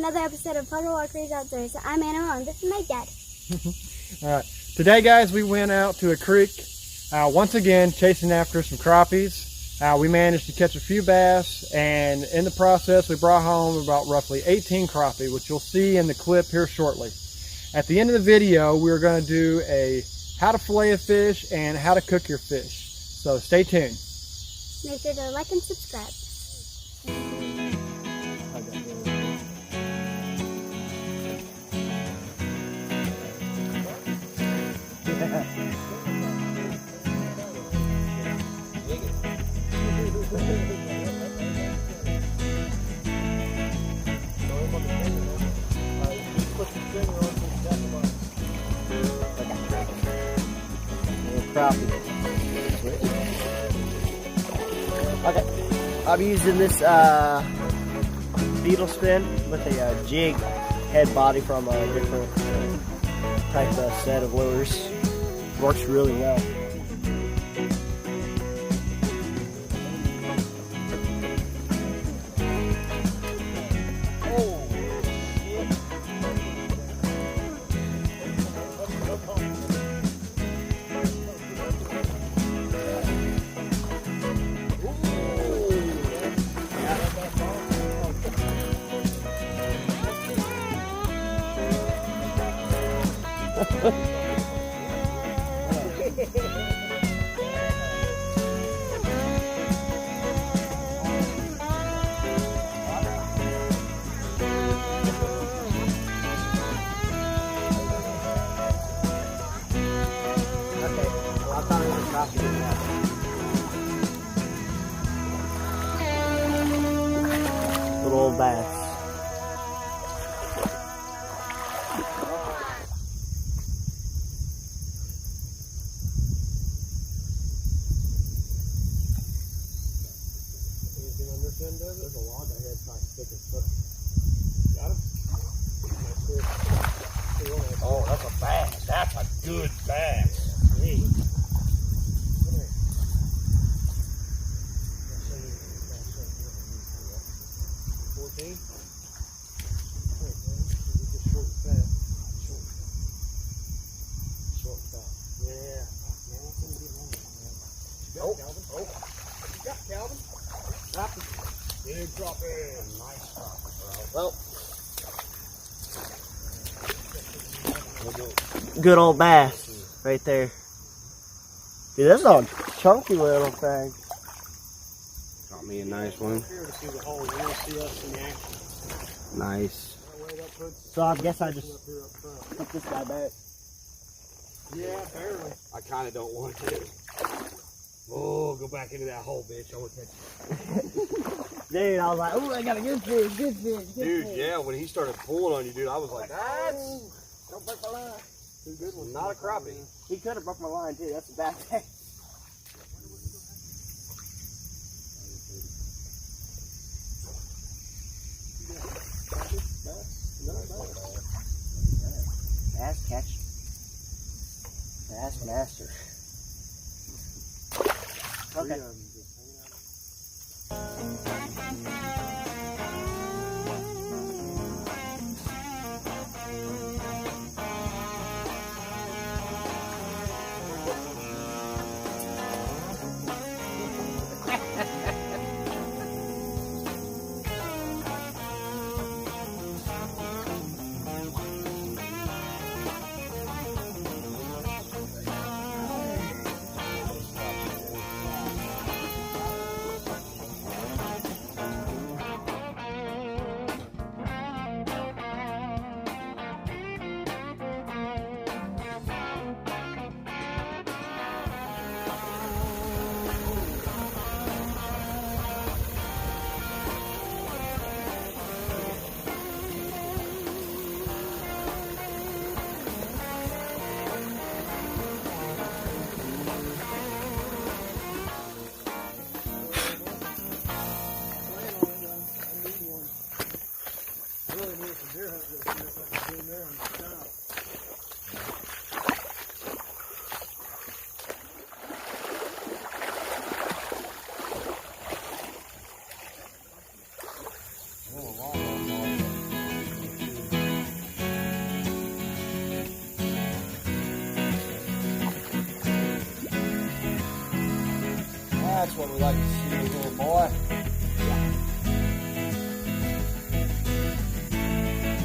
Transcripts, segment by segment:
another episode of Puddle Walkers Outdoors. I'm Animal and this is my dad. Alright, today guys we went out to a creek, once again chasing after some crappies. We managed to catch a few bass, and in the process we brought home about roughly 18 crappie, which you'll see in the clip here shortly. At the end of the video we're going to do a how to fillet a fish and how to cook your fish. So stay tuned. Make sure to like and subscribe. Okay, I'm using this beetle spin with a jig head body from a different type of set of lures. Works really well. Little old bass. Anything on this end of it? There's a log ahead trying to stick his foot. Got him? Oh, that's a bass. That's a good bass. Hey. 14? Short and fast. Yeah. Oh, oh. Yeah, Calvin. Big drop in. Nice drop, bro. Well, Good old bass right there. Dude, that's a chunky little thing. got me a nice one. Here to see the hole. You want to see us in action. Nice. Right up towards So I guess I just up here up front. put this guy back. Yeah, barely. I kind of don't want to. Oh, go back into that hole, bitch. I want to catch Dude, I was like, oh, I got a good fish, good fish, good Dude, fish. yeah, when he started pulling on you, dude, I was like, that's Don't break my line. Two good ones. not a crappie. He could have broke my line too. That's a bad thing. Bass catch. Bass master. Okay. That's what we like to see, little boy.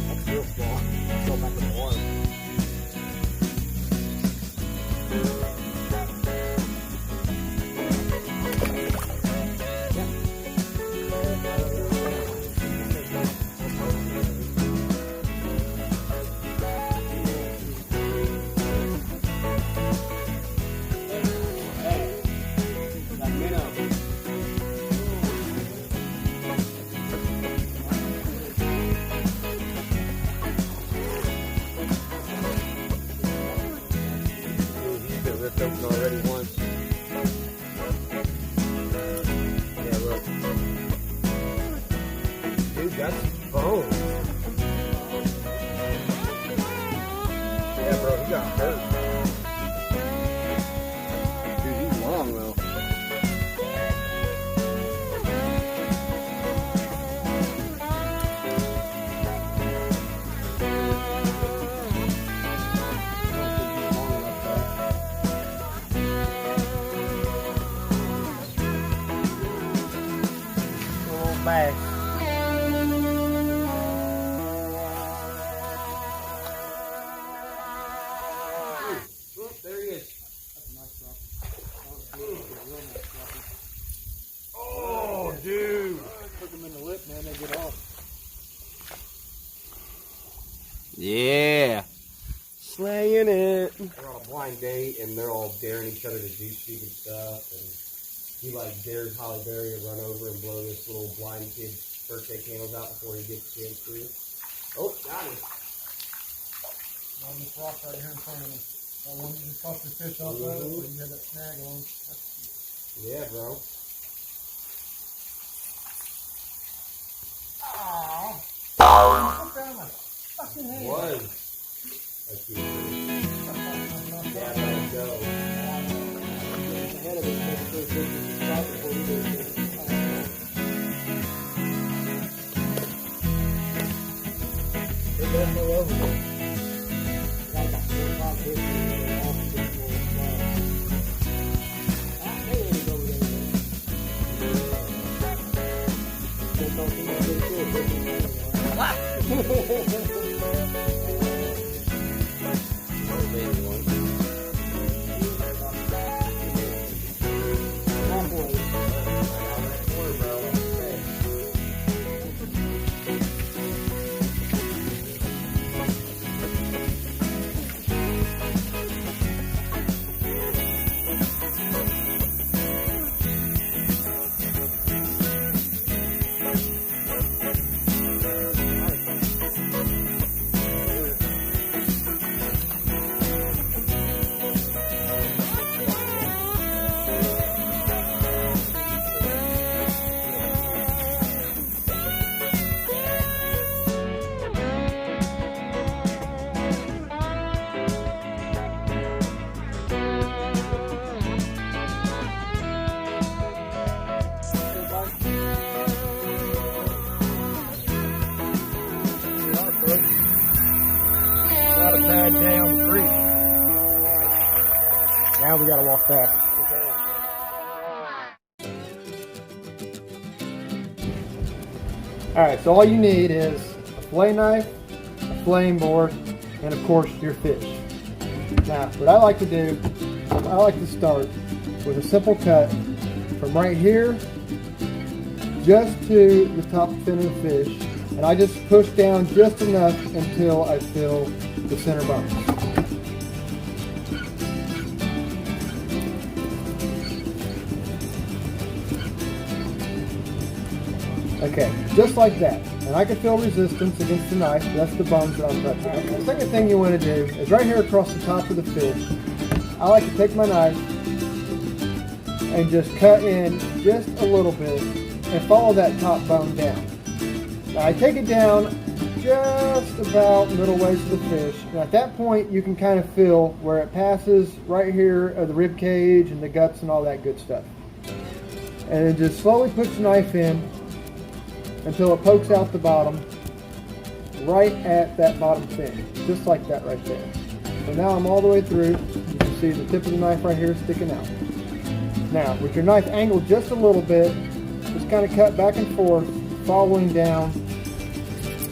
That's real small. Let's go back in the water. Open already once. Yeah, look. Dude, that's bone. Yeah, bro, he got hurt. Dude, he's long though. Bass. Oh, there he is. That's a nice crappie. Oh, dude. Put them in the lip, man. They get off. Yeah. Slaying it. They're on a blind date, and they're all daring each other to do stupid stuff. And he like dares Holly Berry to run over and blow this little blind kid's birthday candles out before he gets the chance to. Oh, got him. On this rock right here in front of me. That one you just tossed the fish off of, where you had that snag on. Yeah, bro. Aww. Put that in my fucking hand. Was. That's cute. Yeah, let it go. Ahead of it, make sure it's in the spot before we do it. They're definitely over there. Got about 4 or 5 fish in there, all from this little spot. There it is over there. Just don't see that big fish. Not a bad day on the creek. Now we gotta walk back. Alright, so all you need is a fillet knife, a filleting board, and of course your fish. Now, what I like to do, I like to start with a simple cut from right here just to the top fin of the fish, and I just push down just enough until I feel the center bone. Okay, just like that. And I can feel resistance against the knife. That's the bones that I'm touching. The second thing you want to do is right here across the top of the fish, I like to take my knife and just cut in just a little bit and follow that top bone down. Now I take it down just about middle ways of the fish, and at that point you can kind of feel where it passes right here of the rib cage and the guts and all that good stuff. And then just slowly put your knife in until it pokes out the bottom, right at that bottom fin, just like that right there. So now I'm all the way through. You can see the tip of the knife right here sticking out. Now, with your knife angled just a little bit, just kind of cut back and forth, following down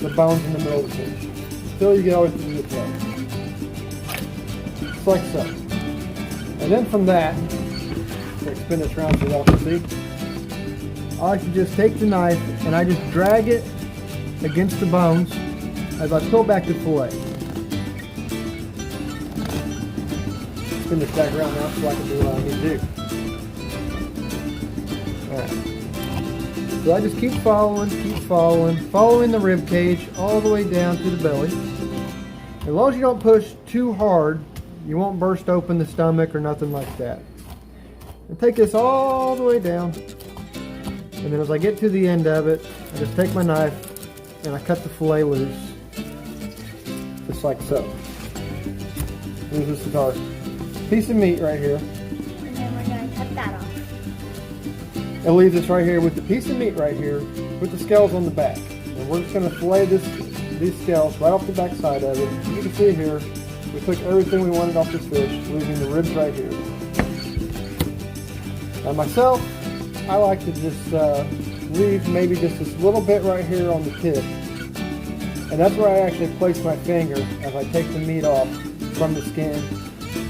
the bones in the middle of the fish until you get all the way to the tail. Just like so. And then from that, let's spin this around so y'all can see. I like to just take the knife and I just drag it against the bones as I pull back the fillet. Spin this back around now so I can do what I need to do. Alright. So I just keep following the rib cage all the way down to the belly. As long as you don't push too hard, you won't burst open the stomach or nothing like that. And take this all the way down. And then as I get to the end of it, I just take my knife and I cut the fillet loose. Just like so. Here's this our piece of meat right here. And then we're going to cut that off. It leaves us right here with the piece of meat right here with the scales on the back. And we're just going to fillet these scales right off the back side of it. As you can see here, we took everything we wanted off this fish, leaving the ribs right here. Now myself, I like to just leave maybe just this little bit right here on the tip. And that's where I actually place my finger as I take the meat off from the skin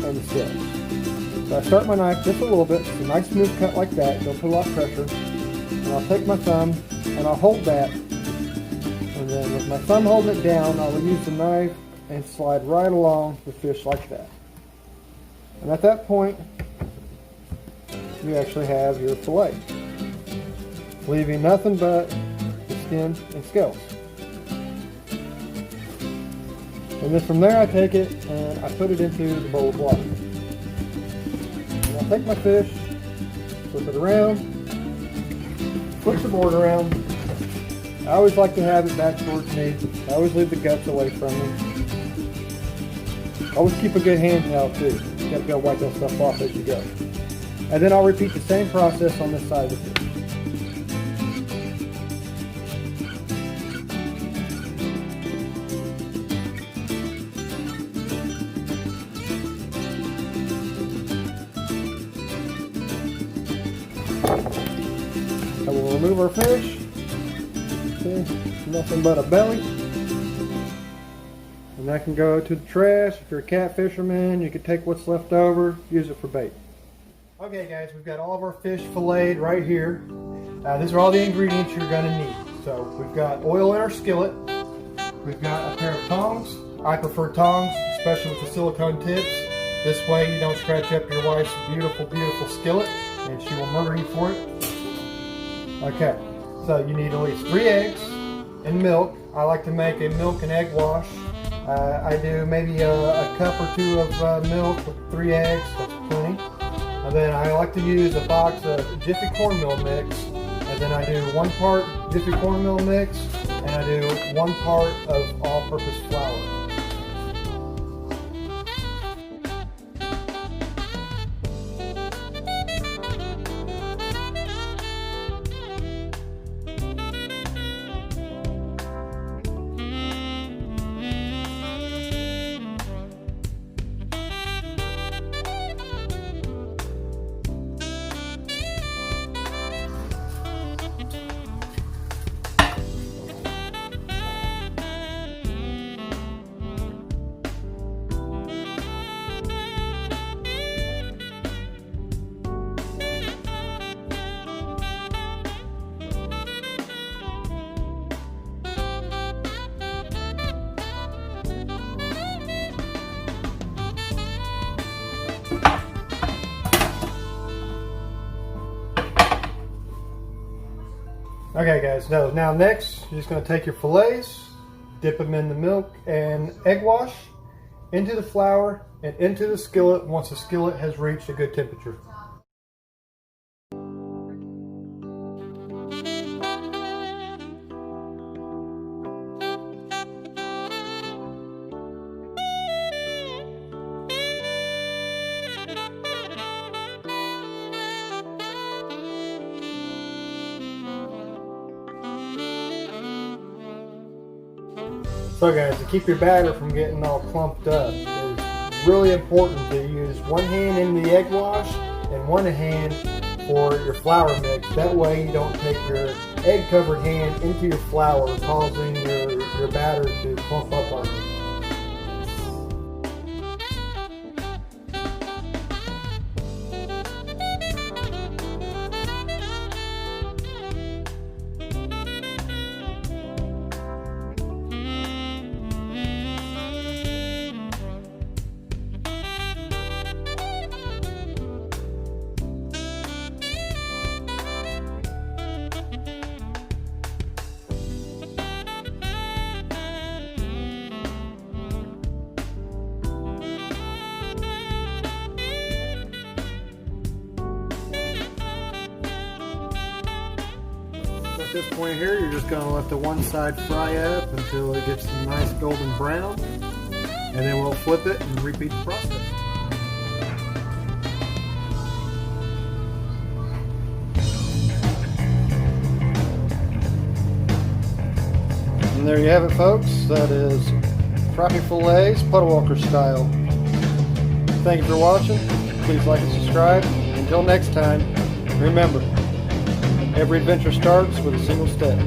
and the scales. So I start my knife just a little bit, it's a nice smooth cut like that, don't put a lot of pressure. And I'll take my thumb and I'll hold that. And then with my thumb holding it down, I will use the knife and slide right along the fish like that. And at that point, you actually have your fillet, leaving nothing but the skin and scales. And then from there I take it and I put it into the bowl of water. And I'll take my fish, flip it around, flip the board around. I always like to have it back towards me. I always leave the guts away from me. Always keep a good hand towel too. You gotta go wipe that stuff off as you go. And then I'll repeat the same process on this side of the fish. So we'll remove our fish. Okay, nothing but a belly. And that can go to the trash. If you're a cat fisherman, you can take what's left over, use it for bait. Okay guys, we've got all of our fish filleted right here. These are all the ingredients you're going to need. So we've got oil in our skillet. We've got a pair of tongs. I prefer tongs, especially with the silicone tips. This way you don't scratch up your wife's beautiful, beautiful skillet and she will murder you for it. Okay, so you need at least 3 eggs and milk. I like to make a milk and egg wash. I do maybe a cup or 2 of milk with 3 eggs, that's plenty. And then I like to use a box of Jiffy cornmeal mix. And then I do 1 part Jiffy cornmeal mix and I do 1 part of all-purpose flour. Okay guys, so now next you're just going to take your fillets, dip them in the milk and egg wash, into the flour and into the skillet once the skillet has reached a good temperature. So guys, to keep your batter from getting all clumped up, it's really important to use one hand in the egg wash and one hand for your flour mix. That way you don't take your egg covered hand into your flour, causing your batter to clump up on you. At this point here, you're just going to let the one side fry up until it gets a nice golden brown, and then we'll flip it and repeat the process. And there you have it, folks. That is crappie fillets, Puddle Walker style. Thank you for watching. Please like and subscribe. Until next time, remember, every adventure starts with a single step.